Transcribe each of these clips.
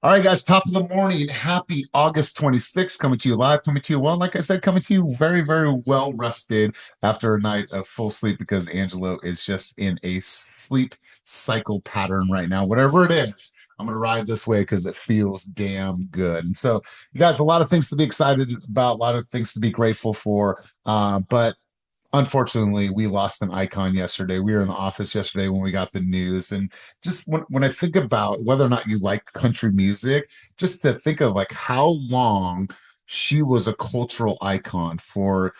All right, guys, top of the morning. Happy August 26th, coming to you live, coming to you well. Like I said, coming to you very, very well rested after a night of full sleep because Angelo is just in a sleep cycle pattern right now. Whatever it is, I'm going to ride this way because it feels damn good. And so, you guys, a lot of things to be excited about, a lot of things to be grateful for. But unfortunately, we lost an icon yesterday. We were in the office yesterday when we got the news. And just when I think about whether or not you like country music, just to think of like how long she was a cultural icon for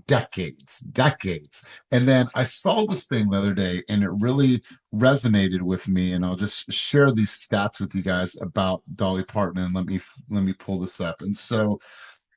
decades, decades. And then I saw this thing the other day and it really resonated with me. And I'll just share these stats with you guys about Dolly Parton. And let me pull this up. And so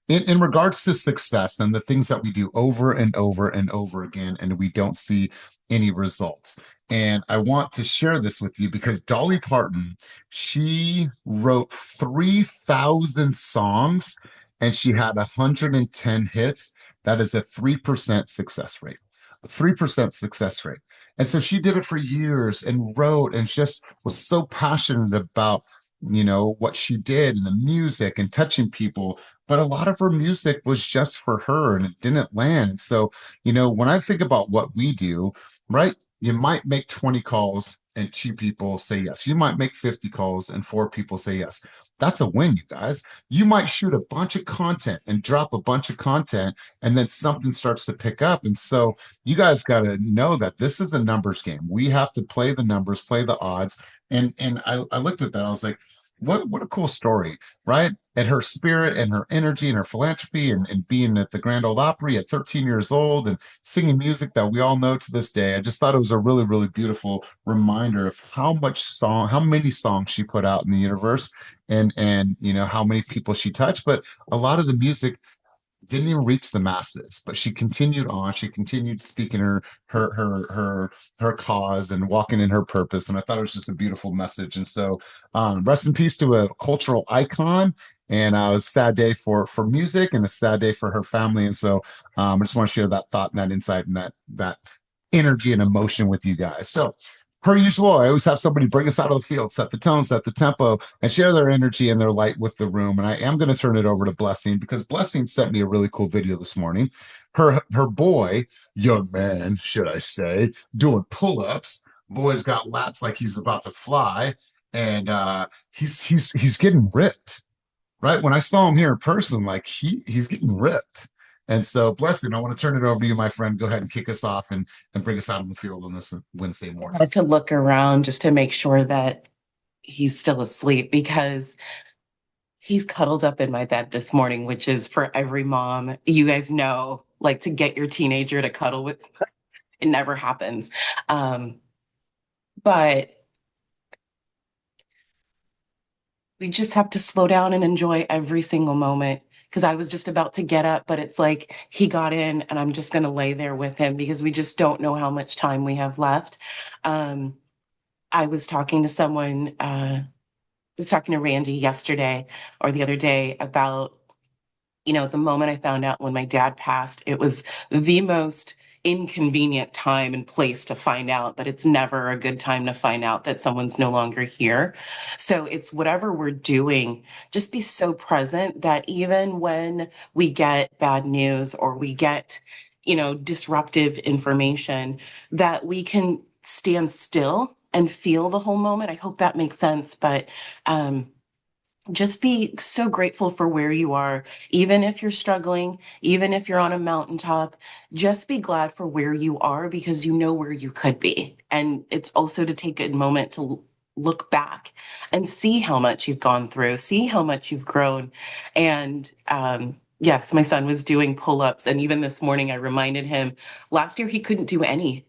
in regards to success and the things that we do over and over and over again, and we don't see any results. And I want to share this with you because Dolly Parton, she wrote 3,000 songs and she had 110 hits. That is a 3% success rate. A 3% success rate. And so she did it for years and wrote and just was so passionate about what she did and the music and touching people, but a lot of her music was just for her and it didn't land. And so, when I think about what we do, right, you might make 20 calls and two people say yes. You might make 50 calls and four people say yes. That's a win, you guys. You might shoot a bunch of content and drop a bunch of content, and then something starts to pick up. And so, you guys got to know that this is a numbers game. We have to play the numbers, play the odds. And I looked at that. I was like, what a cool story, right? And her spirit and her energy and her philanthropy and being at the Grand Ole Opry at 13 years old and singing music that we all know to this day. I just thought it was a really, really beautiful reminder of how many songs she put out in the universe and how many people she touched. But a lot of the music didn't even reach the masses, but she continued on. She continued speaking her cause and walking in her purpose. And I thought it was just a beautiful message. And so, rest in peace to a cultural icon. And it was a sad day for music and a sad day for her family. And so, I just want to share that thought and that insight and that energy and emotion with you guys. So, per usual, I always have somebody bring us out of the field, set the tone, set the tempo, and share their energy and their light with the room. And I am going to turn it over to Blessing because Blessing sent me a really cool video this morning. Her boy, young man, should I say, doing pull-ups. Boy's got lats like he's about to fly, and he's getting ripped. Right when I saw him here in person, like he's getting ripped. And so, Blessing, I want to turn it over to you, my friend. Go ahead and kick us off and bring us out on the field on this Wednesday I morning. had to look around just to make sure that he's still asleep because he's cuddled up in my bed this morning, which is for every mom. You guys know, like to get your teenager to cuddle with, it never happens. Um, but we just have to slow down and enjoy every single moment. Because I was just about to get up, but it's like he got in and I'm just going to lay there with him because we just don't know how much time we have left. Um, I was talking to someone. Was talking to Randy yesterday or the other day about, the moment I found out when my dad passed, it was the most inconvenient time and place to find out, but it's never a good time to find out that someone's no longer here. So it's whatever we're doing, just be so present that even when we get bad news or we get, disruptive information, that we can stand still and feel the whole moment. I hope that makes sense. But just be so grateful for where you are, even if you're struggling, even if you're on a mountaintop, just be glad for where you are because you know where you could be. And it's also to take a moment to look back and see how much you've gone through, see how much you've grown. And yes, my son was doing pull ups. And even this morning, I reminded him last year he couldn't do any.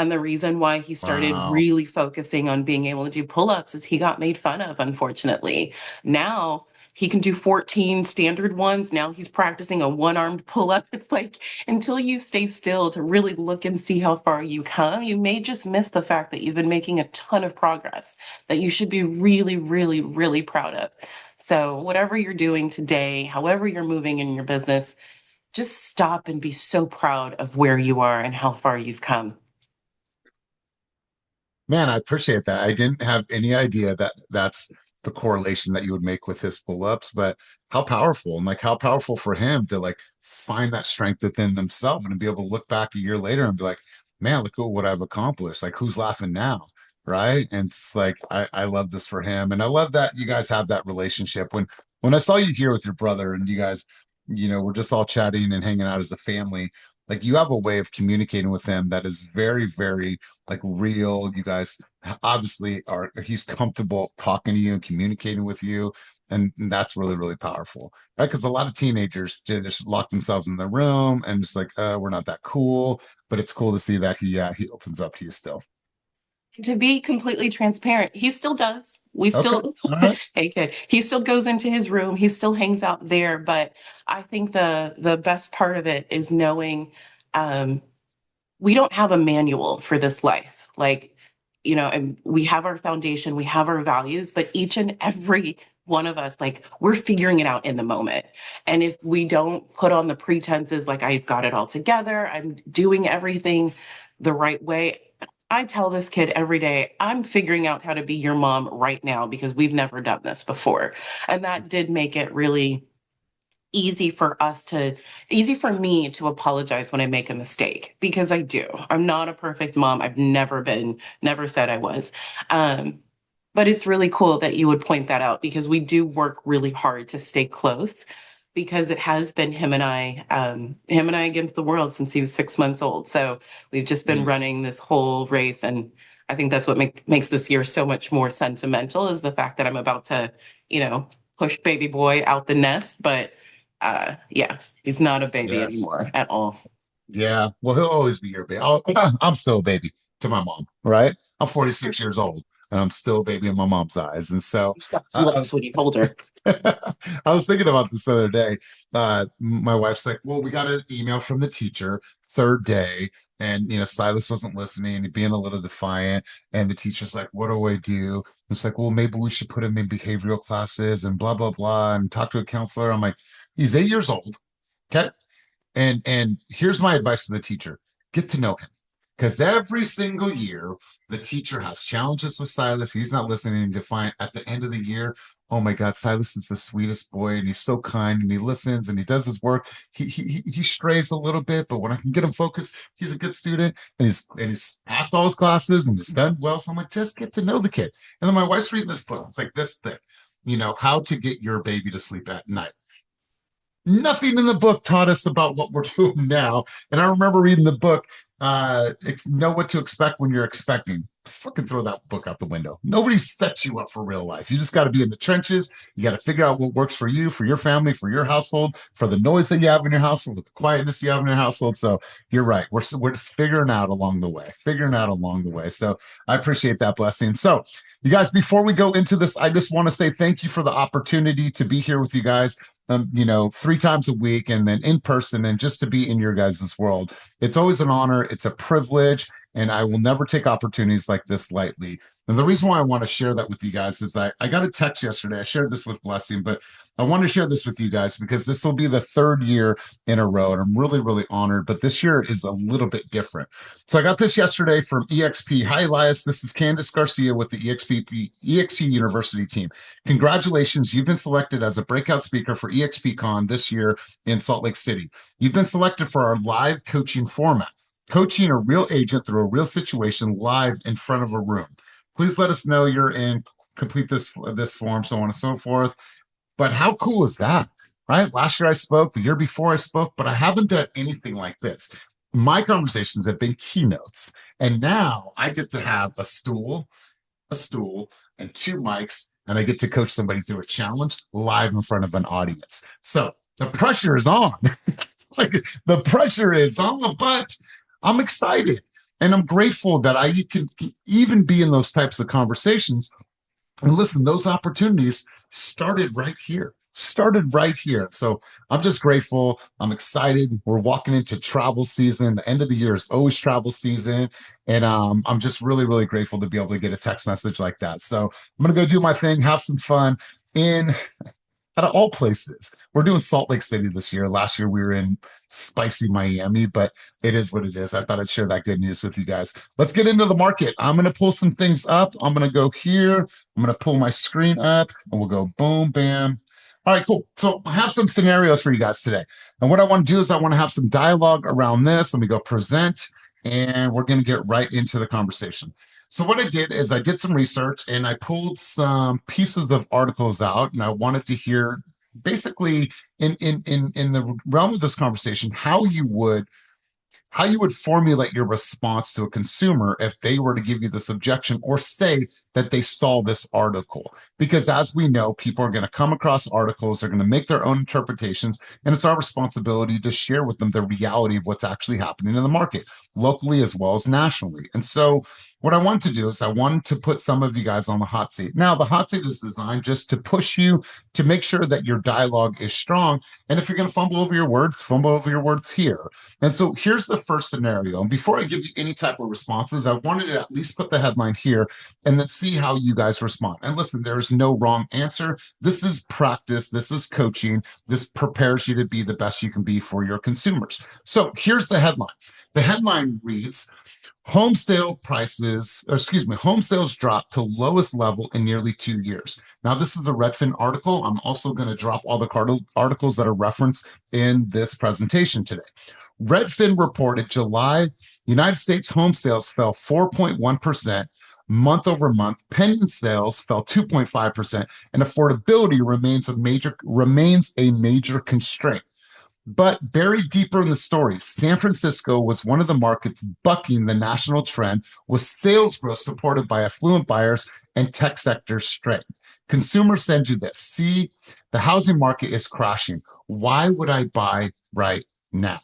And the reason why he started Wow. really focusing on being able to do pull ups is he got made fun of, unfortunately. Now he can do 14 standard ones. Now he's practicing a one-armed pull-up. It's like until you stay still to really look and see how far you come, you may just miss the fact that you've been making a ton of progress that you should be really, really, really proud of. So whatever you're doing today, however you're moving in your business, just stop and be so proud of where you are and how far you've come. Man, I appreciate that. I didn't have any idea that that's the correlation that you would make with his pull-ups, but how powerful, and like how powerful for him to like find that strength within himself and to be able to look back a year later and be like, man, look at what I've accomplished. Like, who's laughing now? Right. And it's like I love this for him. And I love that you guys have that relationship. When I saw you here with your brother and you guys, we're just all chatting and hanging out as a family, like you have a way of communicating with him that is very, very like real. You guys obviously are, he's comfortable talking to you and communicating with you. And that's really, really powerful, right? Because a lot of teenagers just lock themselves in the room and just like, we're not that cool. But it's cool to see that he opens up to you still. To be completely transparent, he still does. We Okay. still, All right. hey kid, he still goes into his room. He still hangs out there. But I think the best part of it is knowing um, we don't have a manual for this life. Like, and we have our foundation, we have our values, but each and every one of us, like, we're figuring it out in the moment. And if we don't put on the pretenses, like, I've got it all together, I'm doing everything the right way. I tell this kid every day, I'm figuring out how to be your mom right now because we've never done this before. And that did make it really easy for me to apologize when I make a mistake because I do. I'm not a perfect mom. I've never been, never said I was. Um, but it's really cool that you would point that out because we do work really hard to stay close because it has been him and I against the world since he was 6 months old. So we've just been Mm. running this whole race. And I think that's what makes this year so much more sentimental is the fact that I'm about to, you know, push baby boy out the nest. But yeah, he's not a baby Yes. anymore at all. Yeah. Well, he'll always be your baby. I'm still a baby to my mom, right? I'm 46 years old and I'm still a baby in my mom's eyes. And so She got I flips when you told her. I was thinking about this the other day. My wife's like, well, we got an email from the teacher, third day. And, Silas wasn't listening, being a little defiant. And the teacher's like, what do I do? It's like, well, maybe we should put him in behavioral classes and blah, blah, blah, and talk to a counselor. I'm like, he's 8 years old. Okay. And here's my advice to the teacher: get to know him. Because every single year, the teacher has challenges with Silas. He's not listening to find at the end of the year, oh my God, Silas is the sweetest boy and he's so kind and he listens and he does his work. He strays a little bit, but when I can get him focused, he's a good student and he's passed all his classes and he's done well. So I'm like, just get to know the kid. And then my wife's reading this book. It's like this thick, how to get your baby to sleep at night. Nothing in the book taught us about what we're doing now. And I remember reading the book, Know What to Expect When You're Expecting. Fucking throw that book out the window. Nobody sets you up for real life. You just got to be in the trenches. You got to figure out what works for you, for your family, for your household, for the noise that you have in your household, with the quietness you have in your household. So you're right. We're just figuring out along the way, figuring out along the way. So I appreciate that blessing. So you guys, before we go into this, I just want to say thank you for the opportunity to be here with you guys. 3 times a week and then in person and just to be in your guys' world. It's always an honor. It's a privilege. And I will never take opportunities like this lightly. And the reason why I want to share that with you guys is I got a text yesterday. I shared this with Blessing, but I want to share this with you guys because this will be the third year in a row. And I'm really, really honored. But this year is a little bit different. So I got this yesterday from EXP. Hi, Elias. This is Candice Garcia with the EXP University team. Congratulations, you've been selected as a breakout speaker for EXPCon this year in Salt Lake City. You've been selected for our live coaching format, coaching a real agent through a real situation live in front of a room. Please let us know you're in, complete this form, so on and so forth. But how cool is that? Right? Last year I spoke, the year before I spoke, but I haven't done anything like this. My conversations have been keynotes, and now I get to have a stool, and two mics, and I get to coach somebody through a challenge live in front of an audience. So the pressure is on. Like the pressure is on, but I'm excited and I'm grateful that I can even be in those types of conversations. And listen, those opportunities started right here. Started right here. So I'm just grateful. I'm excited. We're walking into travel season. The end of the year is always travel season. And I'm just really, really grateful to be able to get a text message like that. So I'm going to go do my thing, have some fun. In out of all places. We're doing Salt Lake City this year. Last year we were in spicy Miami, but it is what it is. I thought I'd share that good news with you guys. Let's get into the market. I'm going to pull some things up. I'm going to go here. I'm going to pull my screen up and we'll go boom, bam. All right, cool. So I have some scenarios for you guys today. And what I want to do is I want to have some dialogue around this. Let me go present, and we're going to get right into the conversation. So what I did is I did some research and I pulled some pieces of articles out, and I wanted to hear basically in the realm of this conversation how you would formulate your response to a consumer if they were to give you this objection or say that they saw this article. Because as we know, people are going to come across articles, they're going to make their own interpretations, and it's our responsibility to share with them the reality of what's actually happening in the market, locally as well as nationally. And so what I want to do is I wanted to put some of you guys on the hot seat. Now, the hot seat is designed just to push you to make sure that your dialogue is strong. And if you're going to fumble over your words here. And so here's the first scenario. And before I give you any type of responses, I wanted to at least put the headline here and then see how you guys respond. And listen, there is no wrong answer. This is practice. This is coaching. This prepares you to be the best you can be for your consumers. So here's the headline. The headline reads, home sale prices, excuse me, home sales dropped to lowest level in nearly 2 years. Now, this is a Redfin article. I'm also going to drop all the articles that are referenced in this presentation today. Redfin reported July United States home sales fell 4.1% month over month. Pending sales fell 2.5%, and affordability remains a major constraint. But buried deeper in the story, San Francisco was one of the markets bucking the national trend, with sales growth supported by affluent buyers and tech sector strength. Consumers send you this. See, the housing market is crashing. Why would I buy right now?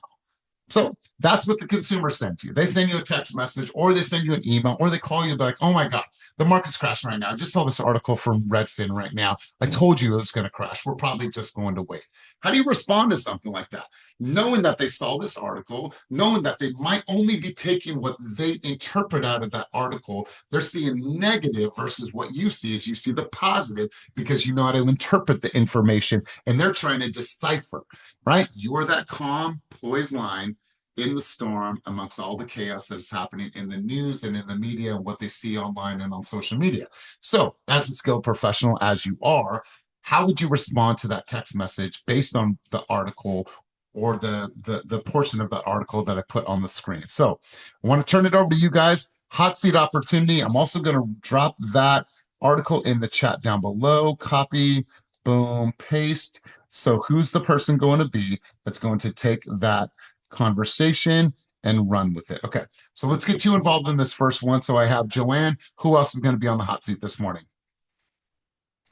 So that's what the consumer sent you. They send you a text message, or they send you an email, or they call you like, oh my God, the market's crashing right now. I just saw this article from Redfin right now. I told you it was going to crash. We're probably just going to wait. How do you respond to something like that? Knowing that they saw this article, knowing that they might only be taking what they interpret out of that article, they're seeing negative versus what you see is you see the positive because you know how to interpret the information and they're trying to decipher, right? You are that calm, poised line in the storm amongst all the chaos that is happening in the news and in the media and what they see online and on social media. So, as a skilled professional, as you are, how would you respond to that text message based on the article or the portion of that article that I put on the screen? So, I want to turn it over to you guys. Hot seat opportunity. I'm also going to drop that article in the chat down below. Copy, boom, paste. So, who's the person going to be that's going to take that conversation and run with it? Okay, so let's get you involved in this first one. So I have Joanne. Who else is going to be on the hot seat this morning?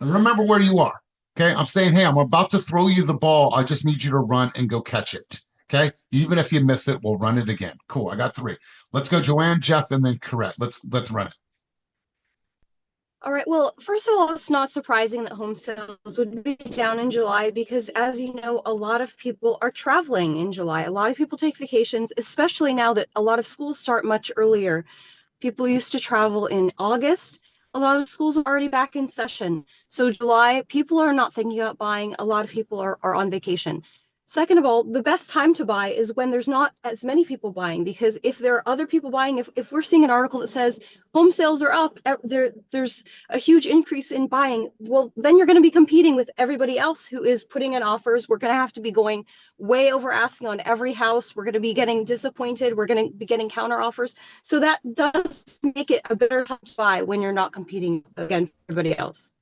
And remember where you are. Okay, I'm saying, hey, I'm about to throw you the ball. I just need you to run and go catch it. Okay, even if you miss it, we'll run it again. Cool. I got three. Let's go, Joanne, Jeff, and then Correct. Let's run it. All right. Well, first of all, it's not surprising that home sales would be down in July because, as you know, a lot of people are traveling in July. A lot of people take vacations, especially now that a lot of schools start much earlier. People used to travel in August. A lot of schools are already back in session. So July, people are not thinking about buying. A lot of people are on vacation. Second of all, the best time to buy is when there's not as many people buying, because if there are other people buying, if we're seeing an article that says home sales are up, there's a huge increase in buying, well, then you're going to be competing with everybody else who is putting in offers. We're going to have to be going way over asking on every house. We're going to be getting disappointed. We're going to be getting counter offers. So that does make it a better time to buy when you're not competing against everybody else.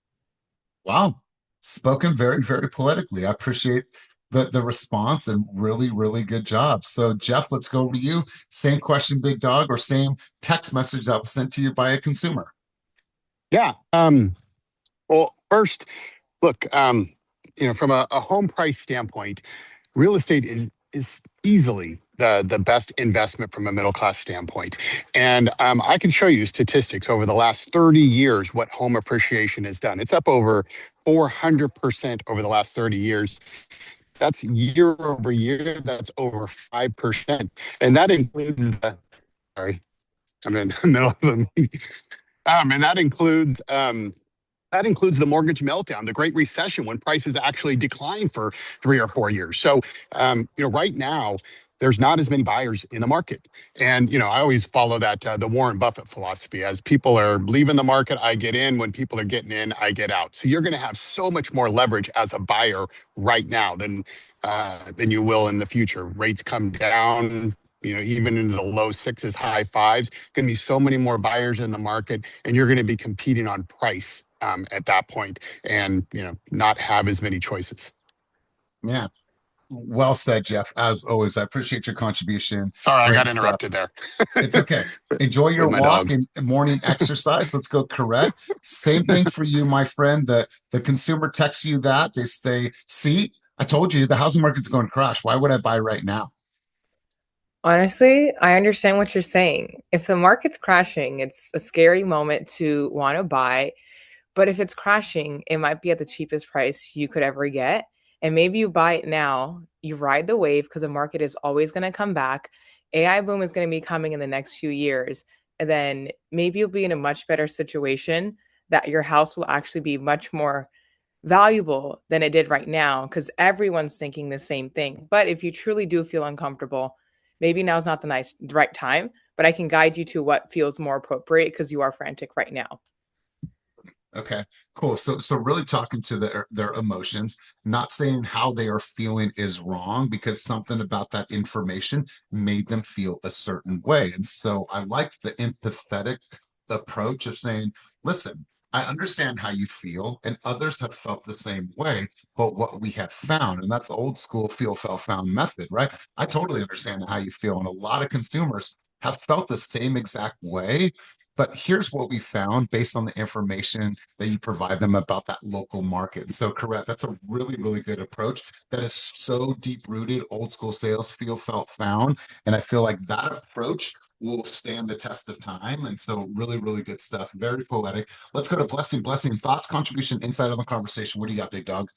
Wow, spoken very, very poetically. I appreciate the response and really, really good job. So, Jeff, let's go over to you. Same question, big dog, or same text message that was sent to you by a consumer. Yeah. Well, first, look, from a home price standpoint, real estate is easily the best investment from a middle class standpoint. And I can show you statistics over the last 30 years what home appreciation has done. It's up over 400% over the last 30 years. That's year over year. That's over 5%. And that includes sorry, I'm in the middle of a meeting. And that includes That includes the mortgage meltdown, the Great Recession, when prices actually declined for 3 or 4 years. So, right now, there's not as many buyers in the market. And, I always follow that, the Warren Buffett philosophy. As people are leaving the market, I get in. When people are getting in, I get out. So you're going to have so much more leverage as a buyer right now than you will in the future. Rates come down, even into the low sixes, high fives. Going to be so many more buyers in the market, and you're going to be competing on price at that point, and not have as many choices. Yeah. Well said, Jeff. As always, I appreciate your contribution. Sorry, I Great got stuff. interrupted there. It's okay. Enjoy With your my walk dog. and morning exercise. Let's go, Correct. Same thing for you, my friend. The consumer texts you that they say, "See, I told you the housing market's going to crash. Why would I buy right now?" Honestly, I understand what you're saying. If the market's crashing, it's a scary moment to want to buy. But if it's crashing, it might be at the cheapest price you could ever get. And maybe you buy it now, you ride the wave because the market is always going to come back. AI boom is going to be coming in the next few years. And then maybe you'll be in a much better situation that your house will actually be much more valuable than it did right now because everyone's thinking the same thing. But if you truly do feel uncomfortable, maybe now's not the right time, but I can guide you to what feels more appropriate because you are frantic right now. Okay, cool. So really talking to their emotions, not saying how they are feeling is wrong because something about that information made them feel a certain way. And so I like the empathetic approach of saying, listen, I understand how you feel, and others have felt the same way. But what we have found, and that's old school feel, felt, found method, right? I totally understand how you feel, and a lot of consumers have felt the same exact way. But here's what we found based on the information that you provide them about that local market. And so, correct, that's a really, really good approach that is so deep rooted, old school sales, feel, felt, found. And I feel like that approach will stand the test of time. And so, really, really good stuff. Very poetic. Let's go to Blessing. Blessing, thoughts, contribution, insight on the conversation. What do you got, big dog?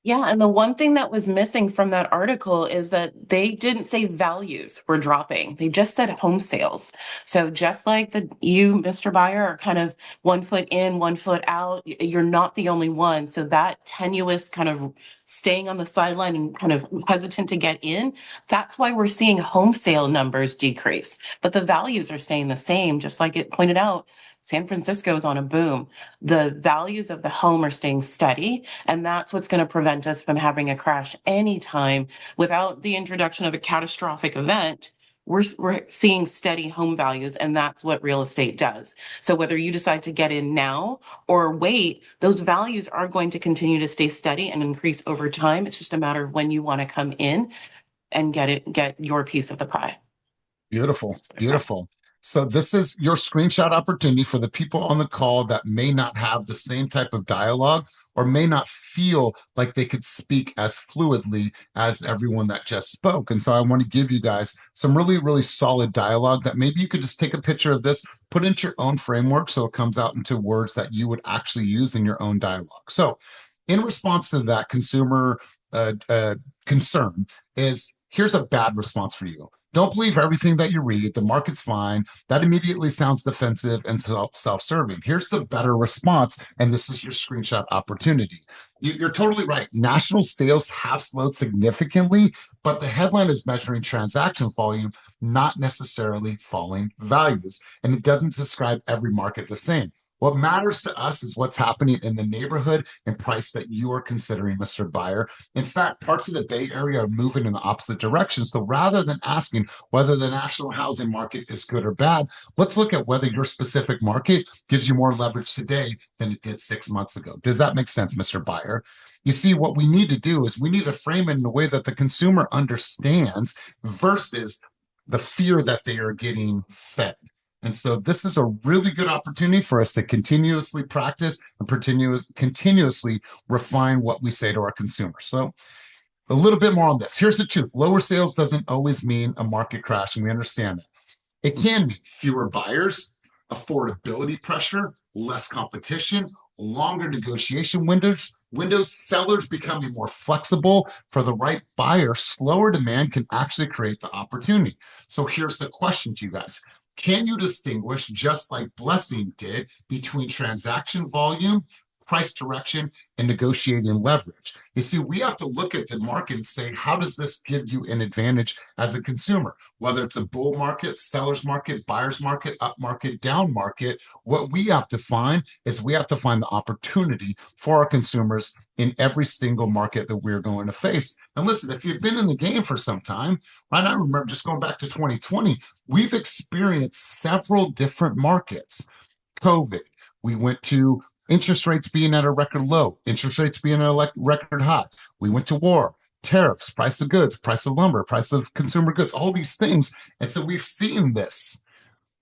Yeah, and the one thing that was missing from that article is that they didn't say values were dropping. They just said home sales. So just like you, Mr. Buyer, are kind of 1 foot in, 1 foot out, you're not the only one. So that tenuous kind of staying on the sideline and kind of hesitant to get in, that's why we're seeing home sale numbers decrease. But the values are staying the same, just like it pointed out. San Francisco is on a boom. The values of the home are staying steady, and that's what's going to prevent us from having a crash anytime without the introduction of a catastrophic event. We're seeing steady home values, and that's what real estate does. So whether you decide to get in now or wait, those values are going to continue to stay steady and increase over time. It's just a matter of when you want to come in and get your piece of the pie. Beautiful, beautiful. So this is your screenshot opportunity for the people on the call that may not have the same type of dialogue or may not feel like they could speak as fluidly as everyone that just spoke. And so I want to give you guys some really, really solid dialogue that maybe you could just take a picture of this, put into your own framework so it comes out into words that you would actually use in your own dialogue. So in response to that consumer concern is here's a bad response for you. Don't believe everything that you read. The market's fine. That immediately sounds defensive and self-serving. Here's the better response, and this is your screenshot opportunity. You're totally right. National sales have slowed significantly, but the headline is measuring transaction volume, not necessarily falling values. And it doesn't describe every market the same. What matters to us is what's happening in the neighborhood and price that you are considering, Mr. Buyer. In fact, parts of the Bay Area are moving in the opposite direction. So rather than asking whether the national housing market is good or bad, let's look at whether your specific market gives you more leverage today than it did 6 months ago. Does that make sense, Mr. Buyer? You see, what we need to do is we need to frame it in a way that the consumer understands versus the fear that they are getting fed. And so this is a really good opportunity for us to continuously practice and continuously refine what we say to our consumers. So a little bit more on this. Here's the truth. Lower sales doesn't always mean a market crash, and we understand that. It can mean fewer buyers, affordability pressure, less competition, longer negotiation windows, sellers becoming more flexible. For the right buyer, slower demand can actually create the opportunity. So here's the question to you guys. Can you distinguish, just like Blessing did, between transaction volume price direction, and negotiating leverage. You see, we have to look at the market and say, how does this give you an advantage as a consumer? Whether it's a bull market, seller's market, buyer's market, up market, down market, what we have to find is we have to find the opportunity for our consumers in every single market that we're going to face. And listen, if you've been in the game for some time, right, I remember just going back to 2020, we've experienced several different markets. COVID, we went to interest rates being at a record low, interest rates being at a record high. We went to war, tariffs, price of goods, price of lumber, price of consumer goods, all these things. And so we've seen this.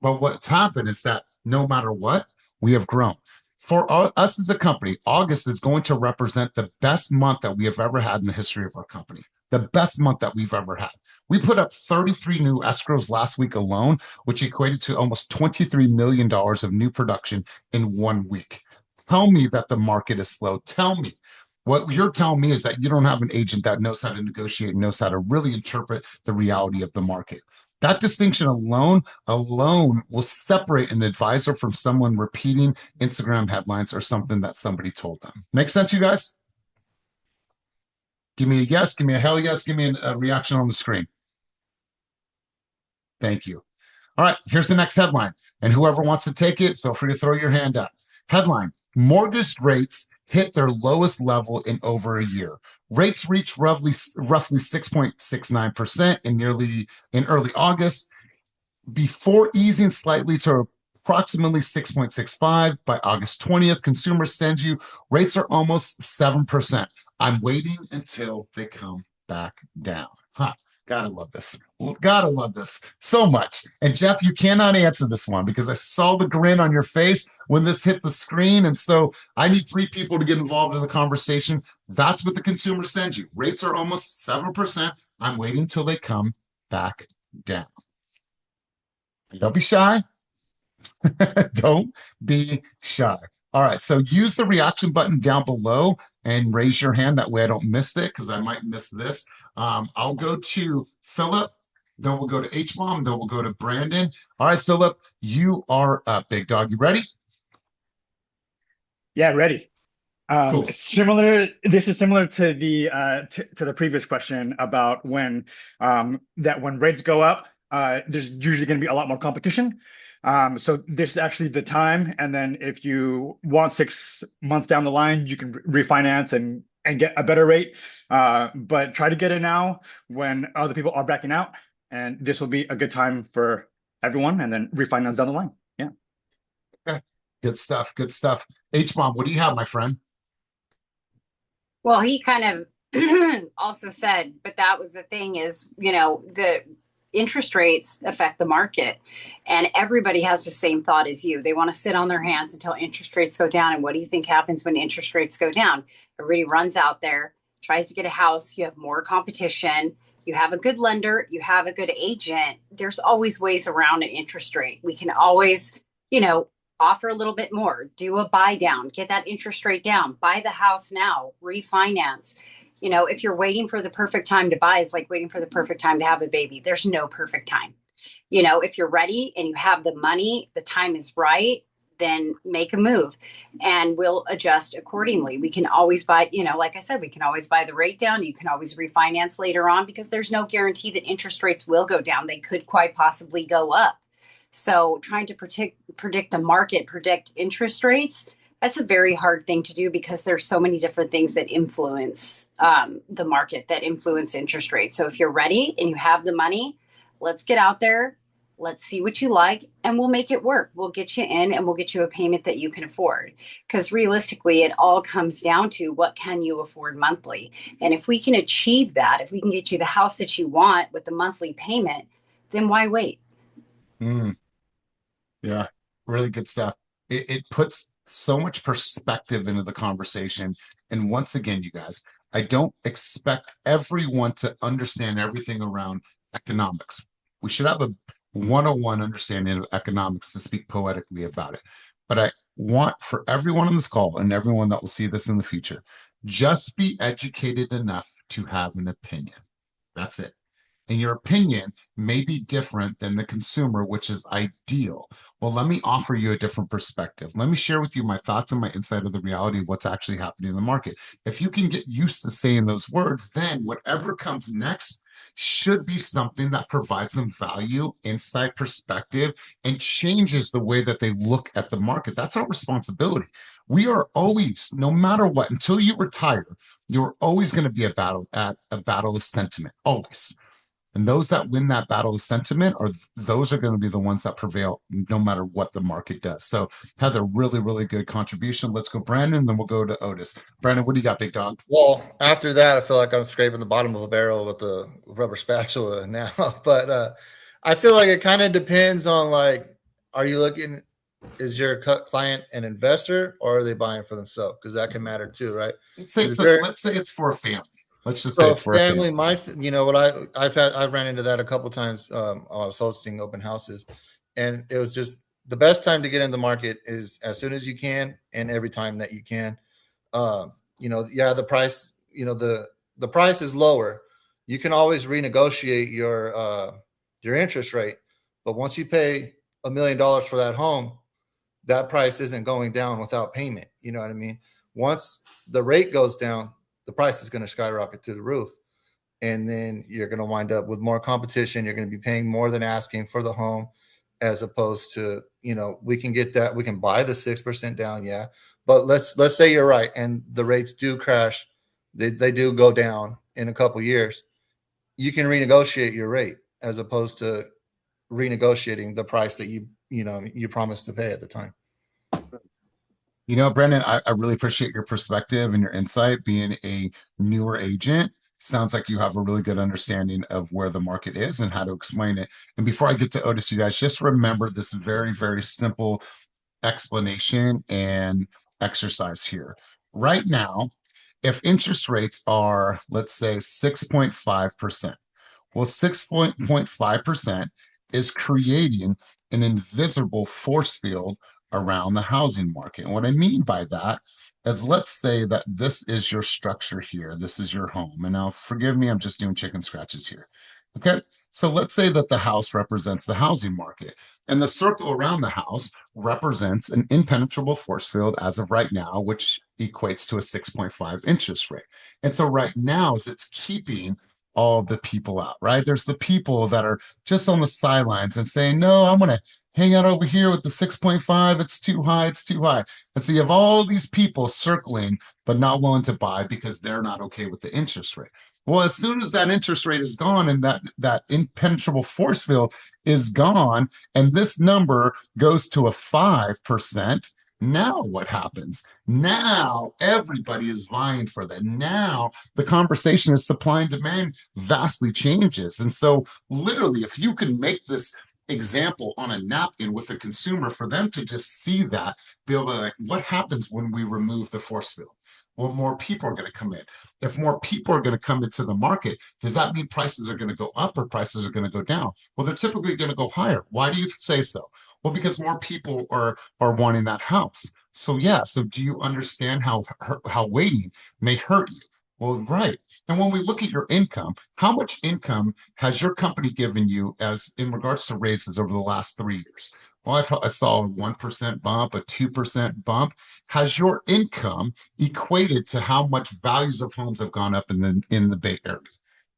But what's happened is that no matter what, we have grown. For us as a company, August is going to represent the best month that we have ever had in the history of our company. The best month that we've ever had. We put up 33 new escrows last week alone, which equated to almost $23 million of new production in 1 week. Tell me that the market is slow. Tell me. What you're telling me is that you don't have an agent that knows how to negotiate, knows how to really interpret the reality of the market. That distinction alone will separate an advisor from someone repeating Instagram headlines or something that somebody told them. Make sense, you guys? Give me a yes, give me a hell yes, give me a reaction on the screen. Thank you. All right, here's the next headline. And whoever wants to take it, feel free to throw your hand up. Headline, mortgage rates hit their lowest level in over a year. Rates reached roughly 6.69% in early August, before easing slightly to approximately 6.65 by August 20th. Consumers send you rates are almost 7%. I'm waiting until they come back down. Huh. Gotta love this. Gotta love this so much. And Jeff, you cannot answer this one because I saw the grin on your face when this hit the screen. And so I need 3 people to get involved in the conversation. That's what the consumer sends you. Rates are almost 7%. I'm waiting till they come back down. Don't be shy. Don't be shy. All right. So use the reaction button down below and raise your hand. That way I don't miss it because I might miss this. I'll go to Philip, then we'll go to H-Bomb, then we'll go to Brandon. All right, Philip, you are up, big dog. You ready? Yeah, ready. Cool. This is similar to the previous question about when rates go up, there's usually going to be a lot more competition. So this is actually the time. And then if you want 6 months down the line, you can refinance and get a better rate. But try to get it now when other people are backing out. And this will be a good time for everyone, and then refinance down the line. Yeah. Okay. Good stuff. Good stuff. H-Bomb, what do you have, my friend? Well, he kind of also said, but that was the thing is, the interest rates affect the market, and everybody has the same thought as you. They want to sit on their hands until interest rates go down. And what do you think happens when interest rates go down? Everybody runs out there, tries to get a house. You have more competition. You have a good lender. You have a good agent. There's always ways around an interest rate. We can always, offer a little bit more, do a buy down, get that interest rate down, buy the house now, refinance. If you're waiting for the perfect time to buy, it's like waiting for the perfect time to have a baby. There's no perfect time. If you're ready and you have the money, the time is right, then make a move and we'll adjust accordingly. We can always buy, like I said, we can always buy the rate down. You can always refinance later on because there's no guarantee that interest rates will go down. They could quite possibly go up. So trying to predict the market, predict interest rates, that's a very hard thing to do because there's so many different things that influence the market, that influence interest rates. So if you're ready and you have the money, let's get out there. Let's see what you like and we'll make it work. We'll get you in and we'll get you a payment that you can afford. Because realistically, it all comes down to what can you afford monthly? And if we can achieve that, if we can get you the house that you want with the monthly payment, then why wait? Yeah, really good stuff. It puts so much perspective into the conversation. And once again, you guys, I don't expect everyone to understand everything around economics. We should have a 101 understanding of economics to speak poetically about it. But I want for everyone on this call and everyone that will see this in the future, just be educated enough to have an opinion. That's it. and your opinion may be different than the consumer, which is ideal. Well, let me offer you a different perspective. Let me share with you my thoughts and my insight of the reality of what's actually happening in the market. If you can get used to saying those words, then whatever comes next should be something that provides them value, insight, perspective, and changes the way that they look at the market. That's our responsibility. We are always, no matter what, until you retire, you're always going to be a battle of sentiment, always. And those that win that battle of sentiment are those are going to be the ones that prevail no matter what the market does. So Heather, really, really good contribution. Let's go, Brandon, then we'll go to Otis. Brandon, what do you got, big dog? Well, after that, I feel like I'm scraping the bottom of a barrel with the rubber spatula now. But I feel like it kind of depends on like, are you looking, is your client an investor or are they buying for themselves? Because that can matter too, right? Let's say it's for a family. Let's just say So it's for a family. you know what I ran into that a couple times. I was hosting open houses, and it was just the best time to get in the market is as soon as you can and every time that you can. You know, yeah, the price, you know, the price is lower. You can always renegotiate your interest rate, but once you pay $1 million for that home, that price isn't going down without payment. You know what I mean? Once the rate goes down, the price is going to skyrocket through the roof. And then you're going to wind up with more competition. You're going to be paying more than asking for the home, as opposed to, you know, we can get that. We can buy the 6% down. Yeah. But let's say you're right. And the rates do crash. They do go down in a couple years. You can renegotiate your rate as opposed to renegotiating the price that you promised to pay at the time. You know, Brendan, I really appreciate your perspective and your insight. Being a newer agent, sounds like you have a really good understanding of where the market is and how to explain it. And before I get to Otis, you guys just remember this very, very simple explanation and exercise here. Right now, if interest rates are, let's say, 6.5%, well, 6.5% is creating an invisible force field around the housing market. And what I mean by that is, let's say that this is your structure here. This is your home. And now forgive me, I'm just doing chicken scratches here. Okay. So let's say that the house represents the housing market, and the circle around the house represents an impenetrable force field as of right now, which equates to a 6.5 interest rate. And so right now, as it's keeping all of the people out, right? There's the people that are just on the sidelines and saying, no, I'm going to hang out over here with the 6.5. It's too high. It's too high. And so you have all these people circling, but not willing to buy because they're not okay with the interest rate. Well, as soon as that interest rate is gone and that impenetrable force field is gone, and this number goes to a 5%, now what happens? Now everybody is vying for that. Now the conversation is supply and demand vastly changes. And so literally, if you can make this example on a napkin with a consumer for them to just see that, be able to like, what happens when we remove the force field? Well, more people are going to come in. If more people are going to come into the market, does that mean prices are going to go up or prices are going to go down? Well, they're typically going to go higher. Why do you say so? Well, because more people are wanting that house. So yeah. So do you understand how waiting may hurt you? Well, right. And when we look at your income, how much income has your company given you as in regards to raises over the last 3 years? Well, I saw a 1% bump, a 2% bump. Has your income equated to how much values of homes have gone up in the Bay Area?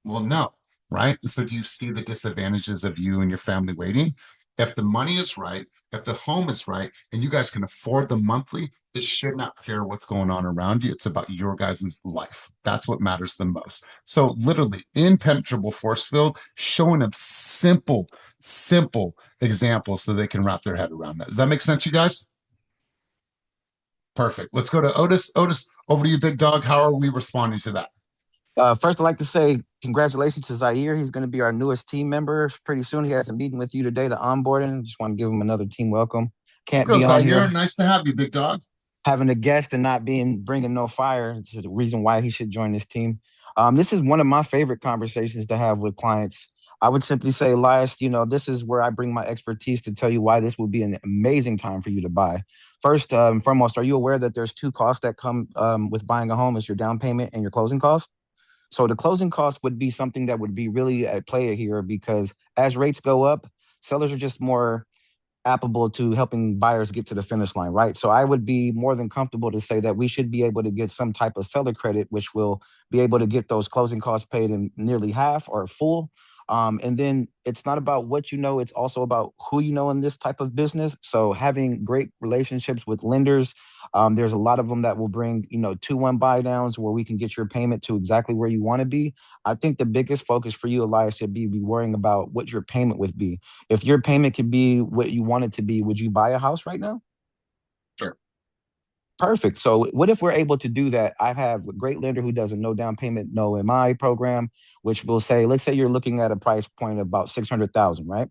Well, no, right? So do you see the disadvantages of you and your family waiting? If the money is right, if the home is right, and you guys can afford the monthly, it should not care what's going on around you. It's about your guys' life. That's what matters the most. So literally impenetrable force field, showing them simple examples so they can wrap their head around that. Does that make sense, you guys? Perfect. Let's go to Otis. Otis, over to you, big dog. How are we responding to that? First, I'd like to say congratulations to Zaire. He's going to be our newest team member pretty soon. He has a meeting with you today to onboard him. Just want to give him another team welcome. Can't be on here. Nice to have you, big dog. Having a guest and not bringing no fire is the reason why he should join this team. This is one of my favorite conversations to have with clients. I would simply say, Elias, this is where I bring my expertise to tell you why this will be an amazing time for you to buy. First and foremost, are you aware that there's two costs that come with buying a home? It's your down payment and your closing costs? So the closing cost would be something that would be really at play here, because as rates go up, sellers are just more applicable to helping buyers get to the finish line, right? So I would be more than comfortable to say that we should be able to get some type of seller credit, which will be able to get those closing costs paid in nearly half or full. And then it's not about what you know, it's also about who you know in this type of business. So having great relationships with lenders, there's a lot of them that will bring, 2-1 buy downs where we can get your payment to exactly where you want to be. I think the biggest focus for you, Elias, should be worrying about what your payment would be. If your payment could be what you want it to be, would you buy a house right now? Sure. Perfect. So what if we're able to do that? I have a great lender who does a no down payment, no MI program, which will say, let's say you're looking at a price point of about 600,000, right?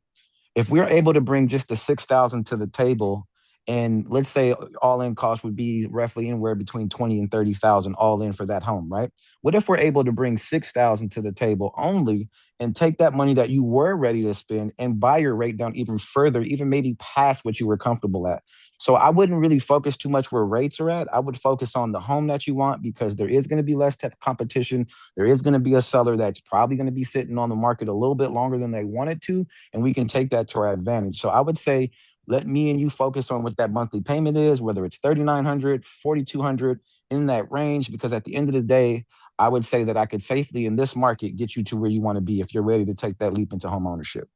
If we're able to bring just the 6,000 to the table, and let's say all in cost would be roughly anywhere between 20 and 30,000 all in for that home, right? What if we're able to bring 6,000 to the table only, and take that money that you were ready to spend and buy your rate down even further, even maybe past what you were comfortable at? So I wouldn't really focus too much where rates are at. I would focus on the home that you want, because there is going to be less competition. There is going to be a seller that's probably going to be sitting on the market a little bit longer than they wanted to, and we can take that to our advantage. So I would say, let me and you focus on what that monthly payment is, whether it's 3,900, 4,200, in that range, because at the end of the day, I would say that I could safely in this market get you to where you want to be if you're ready to take that leap into home ownership.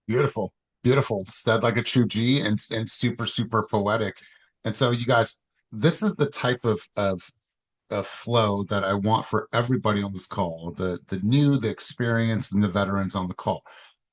Beautiful, beautiful. Said like a true G, and super, super poetic. And so you guys, this is the type of flow that I want for everybody on this call, the new, the experienced, and the veterans on the call.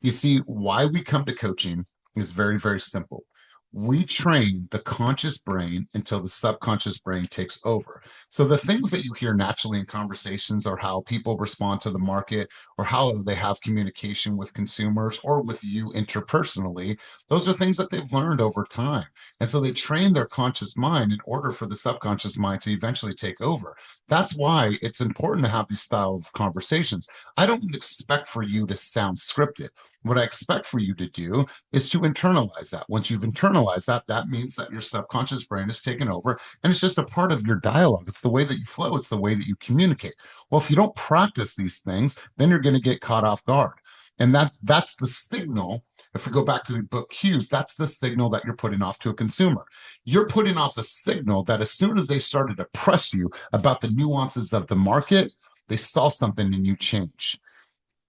You see, why we come to coaching is very, very simple. We train the conscious brain until the subconscious brain takes over. So the things that you hear naturally in conversations are how people respond to the market, or how they have communication with consumers or with you interpersonally. Those are things that they've learned over time. And so they train their conscious mind in order for the subconscious mind to eventually take over. That's why it's important to have these style of conversations. I don't expect for you to sound scripted. What I expect for you to do is to internalize that. Once you've internalized that, that means that your subconscious brain has taken over, and it's just a part of your dialogue. It's the way that you flow, it's the way that you communicate. Well, if you don't practice these things, then you're going to get caught off guard. And that's the signal. If we go back to the book cues, that's the signal that you're putting off to a consumer. You're putting off a signal that as soon as they started to press you about the nuances of the market, they saw something in you change.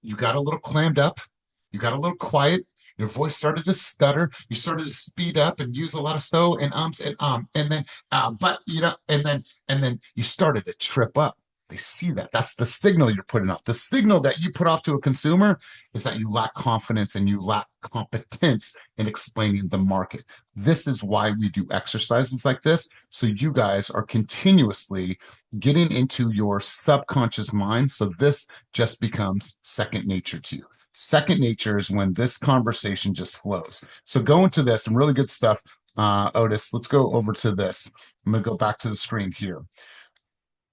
You got a little clammed up, you got a little quiet, your voice started to stutter, you started to speed up and use a lot of so and ums and then but and then you started to trip up. They see that. That's the signal you're putting off. The signal that you put off to a consumer is that you lack confidence and you lack competence in explaining the market. This is why we do exercises like this. So you guys are continuously getting into your subconscious mind. So this just becomes second nature to you. Second nature is when this conversation just flows. So go into this and really good stuff. Otis, let's go over to this. I'm going to go back to the screen here.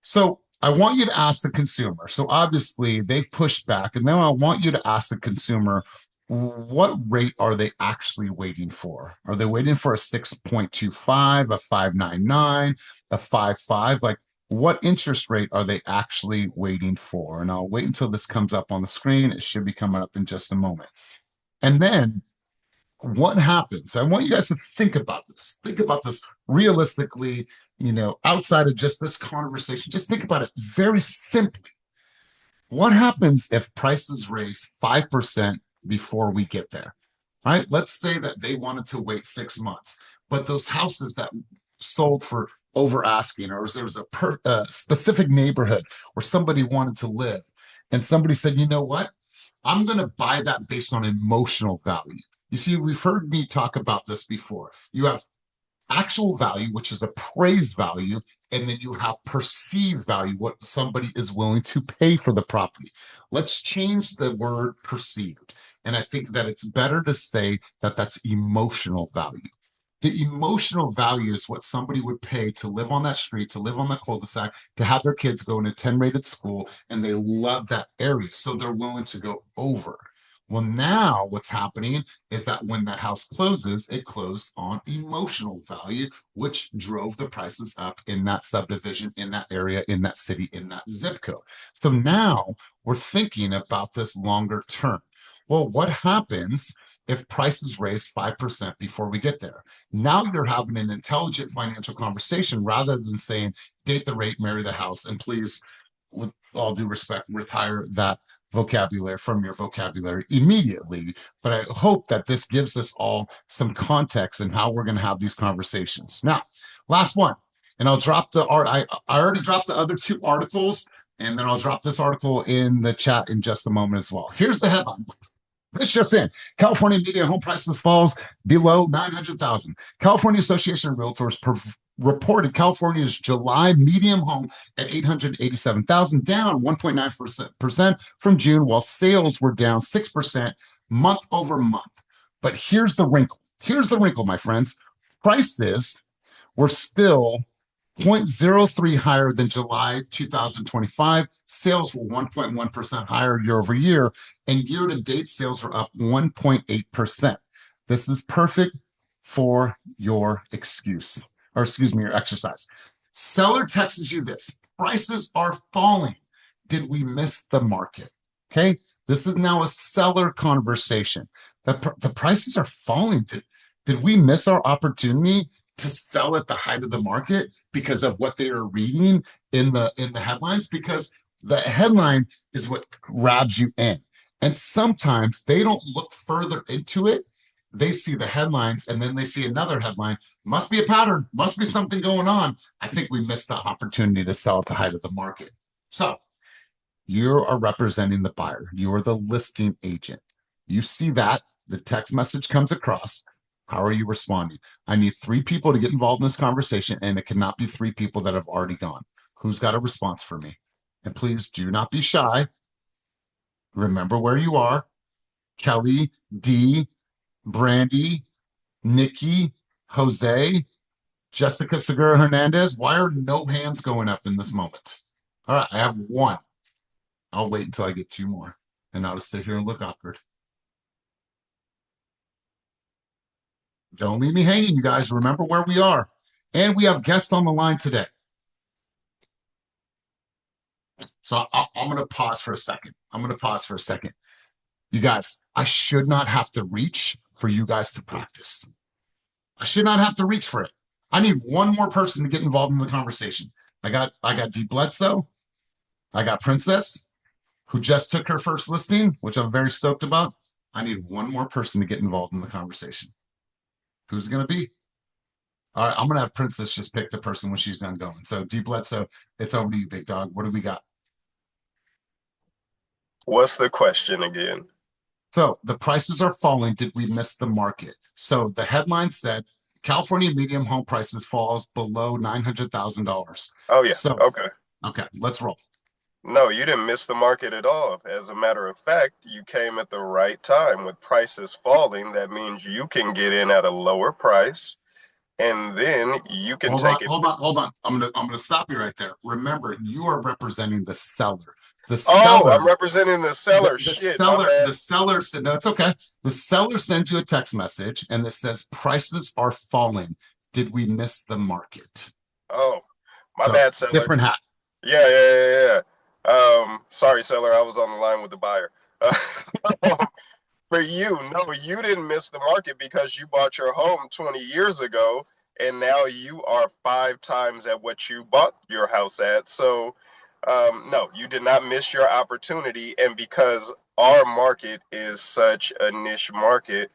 So I want you to ask the consumer. So obviously they've pushed back, and then I want you to ask the consumer, what rate are they actually waiting for? Are they waiting for a 6.25, a 5.99, a 5.5? Like, what interest rate are they actually waiting for? And I'll wait until this comes up on the screen. It should be coming up in just a moment. And then what happens? I want you guys to think about this. Think about this realistically, outside of just this conversation. Just think about it very simply. What happens if prices raise 5% before we get there? All right, let's say that they wanted to wait 6 months, but those houses that sold for over asking, or there was a specific neighborhood where somebody wanted to live, and somebody said, you know what? I'm going to buy that based on emotional value. You see, we've heard me talk about this before. You have actual value, which is appraised value, and then you have perceived value, what somebody is willing to pay for the property. Let's change the word perceived. And I think that it's better to say that that's emotional value. The emotional value is what somebody would pay to live on that street, to live on that cul-de-sac, to have their kids go in a 10 rated school, and they love that area. So they're willing to go over. Well, now what's happening is that when that house closes, it closed on emotional value, which drove the prices up in that subdivision, in that area, in that city, in that zip code. So now we're thinking about this longer term. Well, what happens if prices raise 5% before we get there? Now you're having an intelligent financial conversation rather than saying, date the rate, marry the house, and please, with all due respect, retire that vocabulary from your vocabulary immediately. But I hope that this gives us all some context in how we're going to have these conversations. Now, last one, and I'll drop the art. I already dropped the other two articles, and then I'll drop this article in the chat in just a moment as well. Here's the headline. This just in: California median home prices falls below 900,000. California Association of Realtors reported California's July median home at 887,000, down 1.9% from June, while sales were down 6% month over month. But here's the wrinkle. Here's the wrinkle, my friends. Prices were still 0.03 higher than July 2025. Sales were 1.1% higher year over year, and year to date sales are up 1.8%. This is perfect for your excuse, or excuse me, your exercise. Seller texts you this: prices are falling. Did we miss the market? Okay, this is now a seller conversation. The prices are falling. Did we miss our opportunity to sell at the height of the market because of what they are reading in the headlines? Because the headline is what grabs you in, and sometimes they don't look further into it. They see the headlines and then they see another headline. Must be a pattern, must be something going on. I think we missed the opportunity to sell at the height of the market. So you are representing the buyer, you are the listing agent. You see that the text message comes across. How are you responding? I need 3 people to get involved in this conversation, and it cannot be 3 people that have already gone. Who's got a response for me? And please do not be shy. Remember where you are. Kelly, D, Brandy, Nikki, Jose, Jessica Segura Hernandez. Why are no hands going up in this moment? All right, I have 1. I'll wait until I get 2 more, and I'll just sit here and look awkward. Don't leave me hanging, you guys. Remember where we are. And we have guests on the line today. So I'm going to pause for a second. You guys, I should not have to reach for you guys to practice. I should not have to reach for it. I need 1 more person to get involved in the conversation. I got D Bledsoe. I got Princess, who just took her first listing, which I'm very stoked about. I need 1 more person to get involved in the conversation. Who's it going to be? All right, I'm going to have Princess just pick the person when she's done going. So, D Bledsoe, it's over to you, big dog. What do we got? What's the question again? So, the prices are falling. Did we miss the market? So, the headline said California median home prices falls below $900,000. Oh, yeah. So, okay, let's roll. No, you didn't miss the market at all. As a matter of fact, you came at the right time. With prices falling, that means you can get in at a lower price, and then you can take it. Hold on. I'm gonna stop you right there. Remember, you are representing the seller. The seller. I'm representing the seller. The seller said, no, it's okay. The seller sent you a text message and that says prices are falling. Did we miss the market? Oh, my bad, seller. Different hat. Yeah. Sorry, seller. I was on the line with the buyer. For you, no, you didn't miss the market because you bought your home 20 years ago, and now you are 5 times at what you bought your house at. So, no, you did not miss your opportunity. And because our market is such a niche market,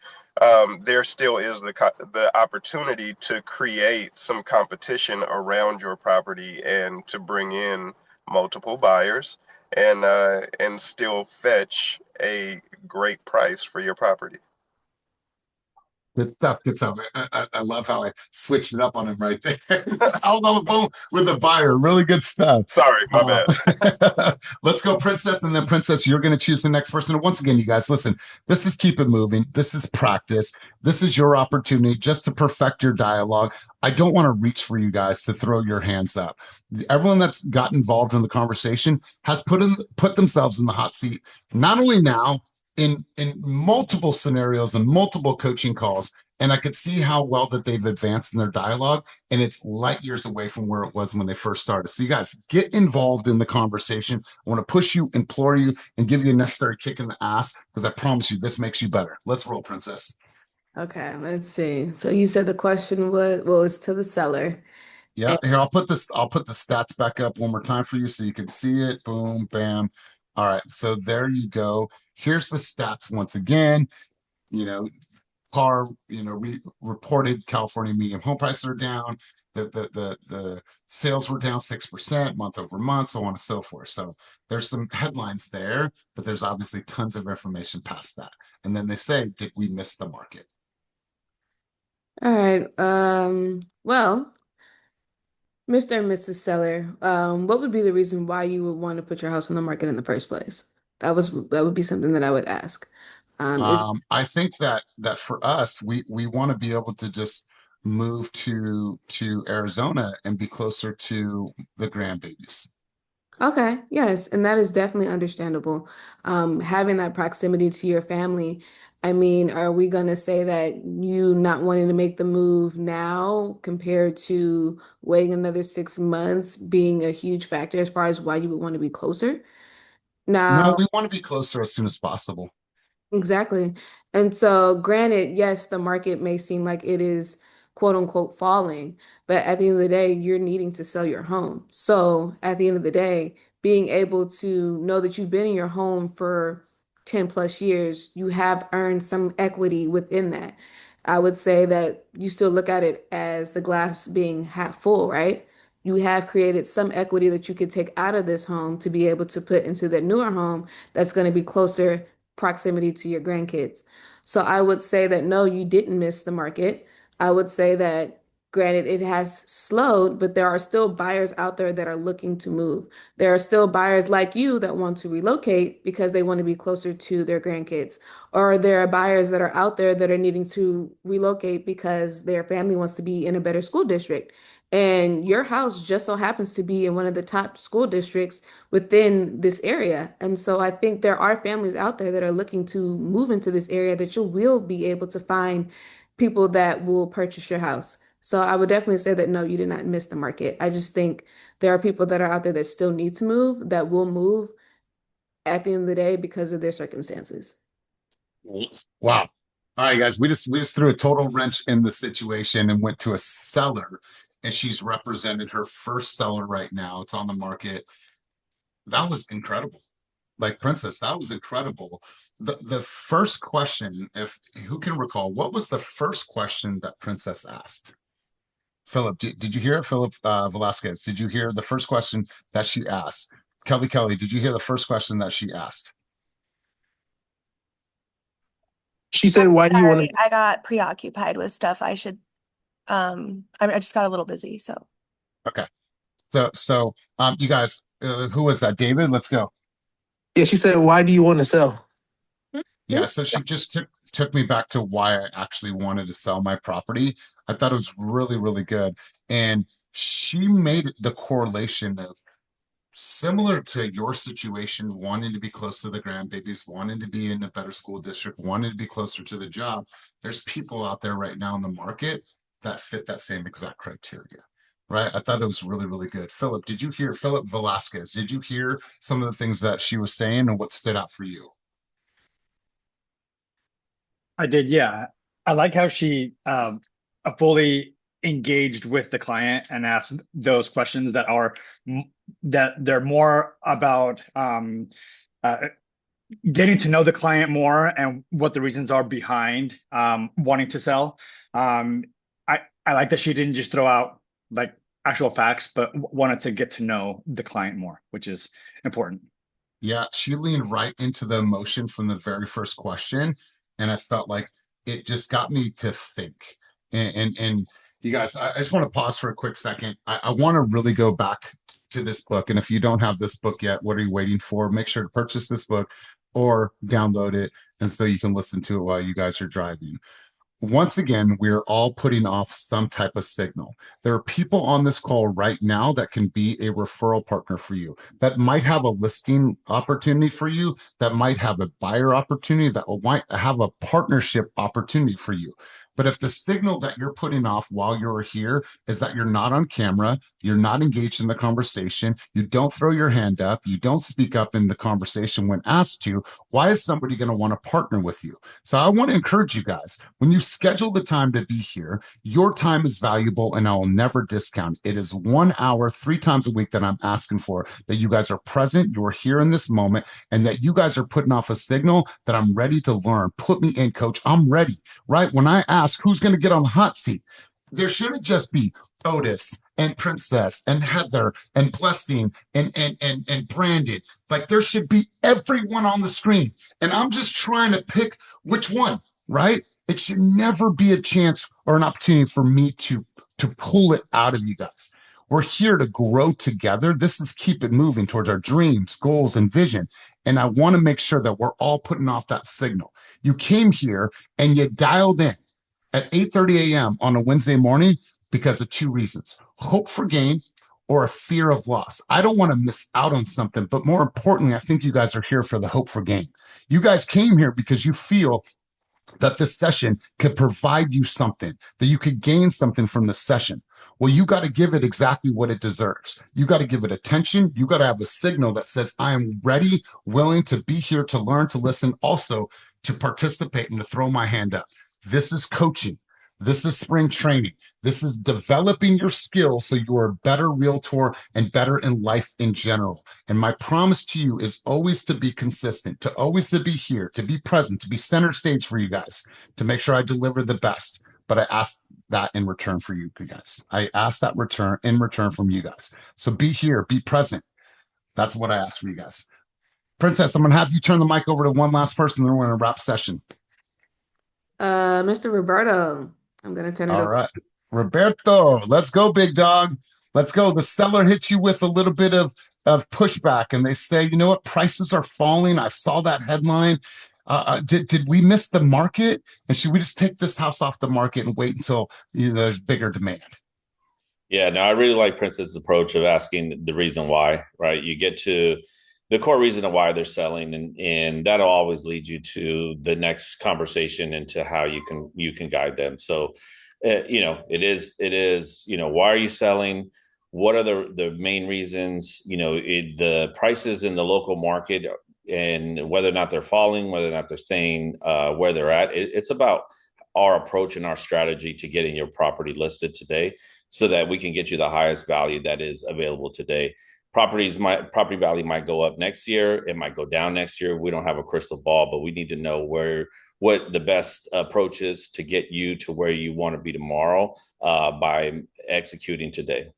there still is the opportunity to create some competition around your property and to bring in multiple buyers and still fetch a great price for your property. Good stuff. I love how I switched it up on him right there. I was on the phone with the buyer. Really good stuff. Sorry, my bad. Let's go, Princess, and then Princess, you're going to choose the next person. And once again, you guys, listen, this is Keep It Moving. This is practice. This is your opportunity just to perfect your dialogue. I don't want to reach for you guys to throw your hands up. Everyone that's got involved in the conversation has put themselves in the hot seat, not only now, in multiple scenarios and multiple coaching calls, and I could see how well that they've advanced in their dialogue, and it's light years away from where it was when they first started. So you guys get involved in the conversation. I want to push you, implore you, and give you a necessary kick in the ass, because I promise you this makes you better. Let's roll, princess. Okay, let's see. So you said the question was to the seller. Yeah, here I'll put the stats back up one more time for you so you can see it. Boom, bam. All right, so there you go. Here's the stats once again. You know, car, reported California medium home prices are down. The sales were down 6% month over month, so on and so forth. So there's some headlines there, but there's obviously tons of information past that. And then they say, did we miss the market? All right. Well, Mr. and Mrs. Seller, what would be the reason why you would want to put your house on the market in the first place? That would be something that I would ask. Is I think that for us, we want to be able to just move to Arizona and be closer to the grandbabies. Okay, yes, and that is definitely understandable. Having that proximity to your family, I mean, are we gonna say that you not wanting to make the move now compared to waiting another 6 months being a huge factor as far as why you would want to be closer? No, Now, we want to be closer as soon as possible. exactly. And so, granted, yes, the market may seem like it is quote unquote falling, but at the end of the day, you're needing to sell your home. So, at the end of the day, being able to know that you've been in your home for 10 plus years, you have earned some equity within that. I would say that you still look at it as the glass being half full, right? You have created some equity that you could take out of this home to be able to put into the newer home that's going to be closer proximity to your grandkids. So I would say that no, you didn't miss the market. I would say that granted it has slowed, but there are still buyers out there that are looking to move. There are still buyers like you that want to relocate because they want to be closer to their grandkids. Or there are buyers that are out there that are needing to relocate because their family wants to be in a better school district. And your house just so happens to be in one of the top school districts within this area. And so I think there are families out there that are looking to move into this area that you will be able to find people that will purchase your house. So I would definitely say that no, you did not miss the market. I just think there are people that are out there that still need to move, that will move at the end of the day because of their circumstances. Wow. All right, guys, we just threw a total wrench in the situation and went to a seller, and she's represented her first seller right now. It's on the market. That was incredible. Like, Princess, that was incredible. The first question, if who can recall, what was the first question that Princess asked? Philip, did you hear it? Philip Velasquez, did you hear the first question that she asked? Kelly, did you hear the first question that she asked? She said, "Why do you want Sorry, to?" I got preoccupied with stuff. I just got a little busy, so. Okay. So you guys, who was that? David, let's go. Yeah, she said, "Why do you want to sell?" Yeah, so she just took me back to why I actually wanted to sell my property. I thought it was really, really good. And she made the correlation of similar to your situation, wanting to be close to the grandbabies, wanting to be in a better school district, wanting to be closer to the job. There's people out there right now in the market that fit that same exact criteria. Right. I thought it was really, really good. Philip, did you hear Philip Velasquez? Did you hear some of the things that she was saying and what stood out for you? I did, yeah. I like how she fully engaged with the client and asked those questions that they're more about uh, getting to know the client more and what the reasons are behind wanting to sell. Um, I like that she didn't just throw out like actual facts, but wanted to get to know the client more, which is important. Yeah, she leaned right into the emotion from the very first question, and I felt like it just got me to think. And you guys, I just want to pause for a quick second. I want to really go back to this book, and if you don't have this book yet, what are you waiting for? Make sure to purchase this book or download it, and so you can listen to it while you guys are driving. once again, we're all putting off some type of signal. There are people on this call right now that can be a referral partner for you, that might have a listing opportunity for you, that might have a buyer opportunity, that might have a partnership opportunity for you. But if the signal that you're putting off while you're here is that you're not on camera, you're not engaged in the conversation, you don't throw your hand up, you don't speak up in the conversation when asked to, why is somebody going to want to partner with you? So I want to encourage you guys, when you schedule the time to be here, your time is valuable and I will never discount. It is 1 hour, 3 times a week that I'm asking for, that you guys are present, you're here in this moment, and that you guys are putting off a signal that I'm ready to learn. Put me in, coach. I'm ready, right? When I ask who's going to get on the hot seat, there shouldn't just be Otis and Princess and Heather and Blessing and Brandon. Like there should be everyone on the screen. And I'm just trying to pick which one, right? It should never be a chance or an opportunity for me to pull it out of you guys. We're here to grow together. This is keep it moving towards our dreams, goals, and vision. And I want to make sure that we're all putting off that signal. You came here and you dialed in at 8:30 a.m. on a Wednesday morning because of 2 reasons: hope for gain or a fear of loss. I don't want to miss out on something, but more importantly, I think you guys are here for the hope for gain. You guys came here because you feel that this session could provide you something, that you could gain something from the session. Well, you got to give it exactly what it deserves. You got to give it attention. You got to have a signal that says, I am ready, willing to be here to learn, to listen, also to participate and to throw my hand up. This is coaching. This is spring training. This is developing your skills so you are a better realtor and better in life in general. And my promise to you is always to be consistent, to always to be here, to be present, to be center stage for you guys, to make sure I deliver the best. But I ask that in return for you guys. I ask that in return from you guys. So be here, be present. That's what I ask for you guys. Princess, I'm going to have you turn the mic over to one last person, then we're going to wrap session. Mr. Roberto, I'm going to turn it over. All right. Roberto, let's go, big dog. Let's go. The seller hits you with a little bit of pushback, and they say, you know what, prices are falling. I saw that headline. Did we miss the market? And should we just take this house off the market and wait until there's bigger demand? Yeah, no, I really like Prince's approach of asking the reason why, right? You get to the core reason of why they're selling, and that'll always lead you to the next conversation into how you can guide them. So, it is, why are you selling? What are the main reasons? The prices in the local market and whether or not they're falling, whether or not they're staying where they're at. It's about our approach and our strategy to getting your property listed today so that we can get you the highest value that is available today. Property value might go up next year. It might go down next year. We don't have a crystal ball, but we need to know what the best approach is to get you to where you want to be tomorrow by executing today.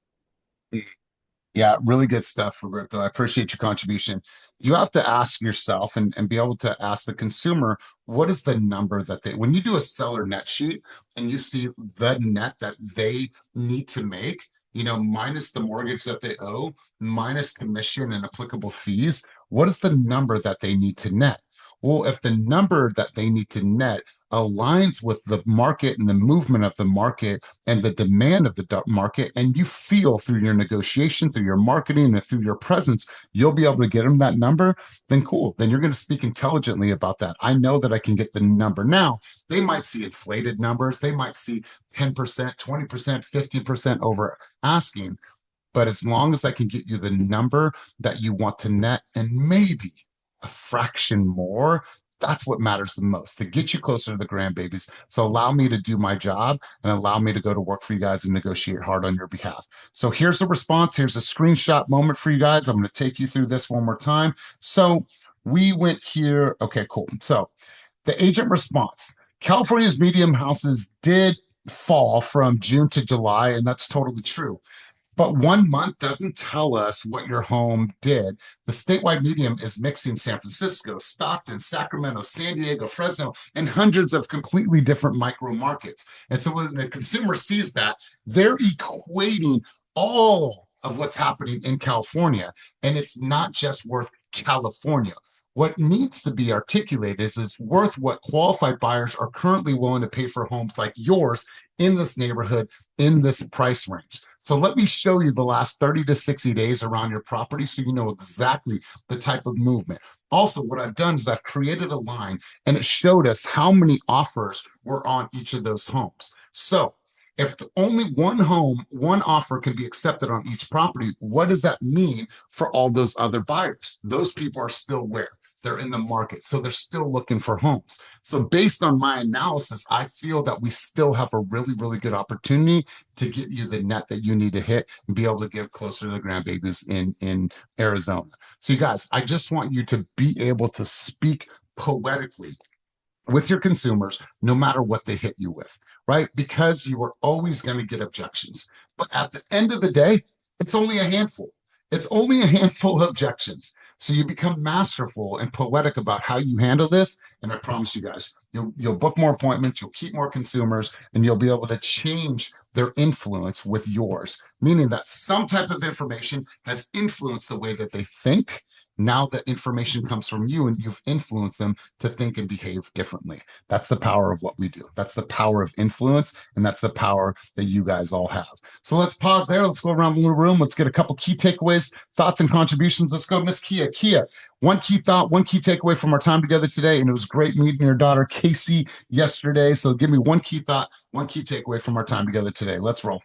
Yeah, really good stuff, Roberto. I appreciate your contribution. You have to ask yourself and be able to ask the consumer, what is the number that when you do a seller net sheet and you see the net that they need to make, minus the mortgage that they owe, minus commission and applicable fees, what is the number that they need to net? Well, if the number that they need to net aligns with the market and the movement of the market and the demand of the market, and you feel through your negotiation, through your marketing, and through your presence, you'll be able to get them that number, then cool. Then you're going to speak intelligently about that. I know that I can get the number. Now, they might see inflated numbers. They might see 10%, 20%, 15% over asking. But as long as I can get you the number that you want to net and maybe a fraction more, that's what matters the most, to get you closer to the grandbabies. So allow me to do my job and allow me to go to work for you guys and negotiate hard on your behalf. So here's a response. Here's a screenshot moment for you guys. I'm going to take you through this one more time. So we went here. Okay, cool. So the agent response: California's medium houses did fall from June to July, and that's totally true. But 1 month doesn't tell us what your home did. The statewide medium is mixing San Francisco, Stockton, Sacramento, San Diego, Fresno, and hundreds of completely different micro markets. And so when the consumer sees that, they're equating all of what's happening in California. And it's not just worth California. What needs to be articulated is it's worth what qualified buyers are currently willing to pay for homes like yours in this neighborhood, in this price range. So let me show you the last 30 to 60 days around your property so you know exactly the type of movement. Also, what I've done is I've created a line and it showed us how many offers were on each of those homes. So if only one home, one offer can be accepted on each property, what does that mean for all those other buyers? Those people are still where? They're in the market. So they're still looking for homes. So based on my analysis, I feel that we still have a really, really good opportunity to get you the net that you need to hit and be able to get closer to the grandbabies in Arizona. So you guys, I just want you to be able to speak poetically with your consumers, no matter what they hit you with, right? Because you are always going to get objections. But at the end of the day, it's only a handful. It's only a handful of objections. So you become masterful and poetic about how you handle this. And I promise you guys, you'll book more appointments, you'll keep more consumers, and you'll be able to change their influence with yours, meaning that some type of information has influenced the way that they think. Now that information comes from you and you've influenced them to think and behave differently. That's the power of what we do. That's the power of influence, and that's the power that you guys all have. So let's pause there. Let's go around the room. Let's get a couple key takeaways, thoughts, and contributions. Let's go, Miss Kia. Kia, one key thought, one key takeaway from our time together today, and it was great meeting your daughter Casey yesterday. So give me one key thought, one key takeaway from our time together today. Let's roll.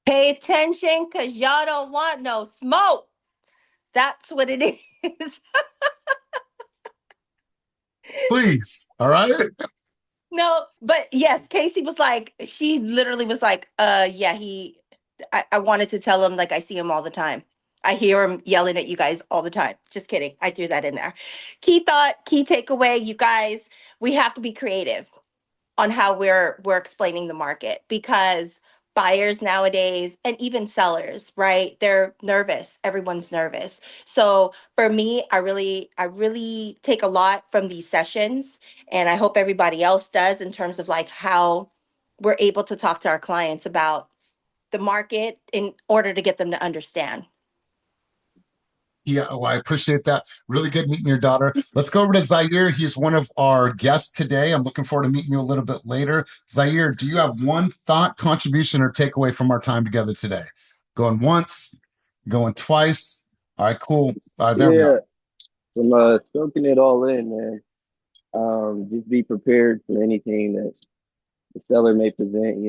Pay attention, because y'all don't want no smoke. That's what it is. Please. All right. No, but yes, Casey was like, she literally was like, yeah, I wanted to tell him, like, I see him all the time. I hear him yelling at you guys all the time. Just kidding. I threw that in there. Key thought, key takeaway, you guys, we have to be creative on how we're explaining the market, because buyers nowadays, and even sellers, right? They're nervous. Everyone's nervous. So for me, I really take a lot from these sessions, and I hope everybody else does, in terms of like how we're able to talk to our clients about the market in order to get them to understand. Yeah, oh, I appreciate that. Really good meeting your daughter. Let's go over to Zaire. He's one of our guests today. I'm looking forward to meeting you a little bit later. Zaire, do you have one thought, contribution, or takeaway from our time together today? Going once, going twice. All right, cool. All right, there we Yeah, go. I'm soaking it all in, man. Just be prepared for anything that the seller may present,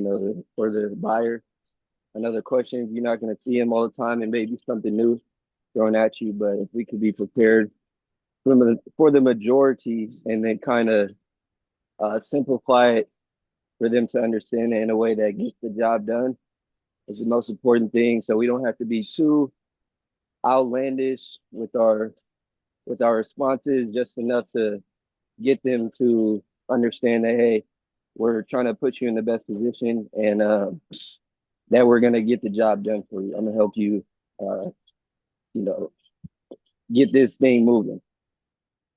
for the buyer. Another question, you're not going to see them all the time, and maybe something new thrown at you. But if we could be prepared for the majority, and then kind of simplify it for them to understand it in a way that gets the job done, is the most important thing. So we don't have to be too outlandish with our responses, just enough to get them to understand that, hey, we're trying to put you in the best position, and that we're gonna get the job done for you. I'm gonna help you, uh, you know, get this thing moving.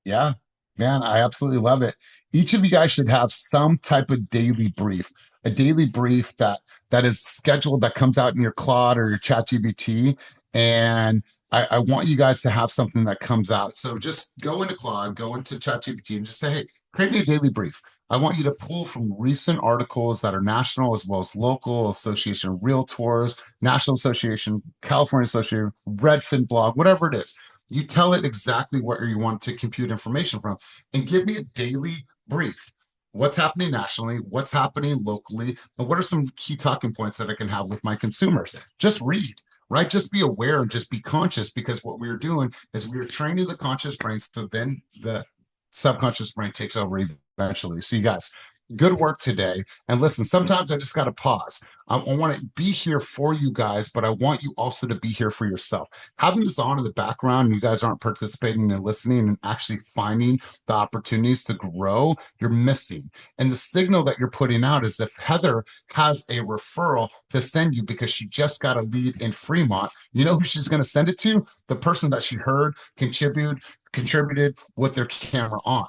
Yeah, man, I absolutely love it. Each of you guys should have some type of daily brief, a daily brief that is scheduled, that comes out in your Claude or your ChatGPT. And I want you guys to have something that comes out. So just go into Claude, go into ChatGPT, and just say, hey, create me a daily brief. I want you to pull from recent articles that are national as well as local, Association of Realtors, National Association, California Association, Redfin blog, whatever it is. You tell it exactly where you want to compute information from, and give me a daily brief. What's happening nationally? What's happening locally? And what are some key talking points that I can have with my consumers? Just read, right? Just be aware and just be conscious, because what we are doing is we are training the conscious brain, so then the subconscious brain takes over eventually. So you guys, good work today. And listen, sometimes I just got to pause. I want to be here for you guys, but I want you also to be here for yourself. Having this on in the background, you guys aren't participating and listening and actually finding the opportunities to grow, you're missing. And the signal that you're putting out is, if Heather has a referral to send you because she just got a lead in Fremont, you know who she's going to send it to? The person that she heard contributed with their camera on.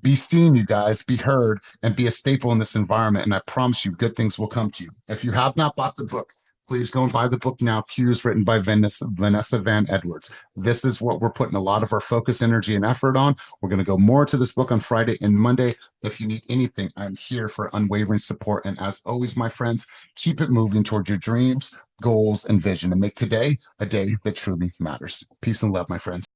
Be seen, you guys, be heard, and be a staple in this environment. And I promise you, good things will come to you. If you have not bought the book, Please go and buy the book now. Cues written by Vanessa Van Edwards. This is what we're putting a lot of our focus, energy, and effort on. We're going to go more to this book on Friday and Monday. If you need anything, I'm here for unwavering support. And as always, my friends, keep it moving towards your dreams, goals, and vision, and make today a day that truly matters. Peace and love, my friends.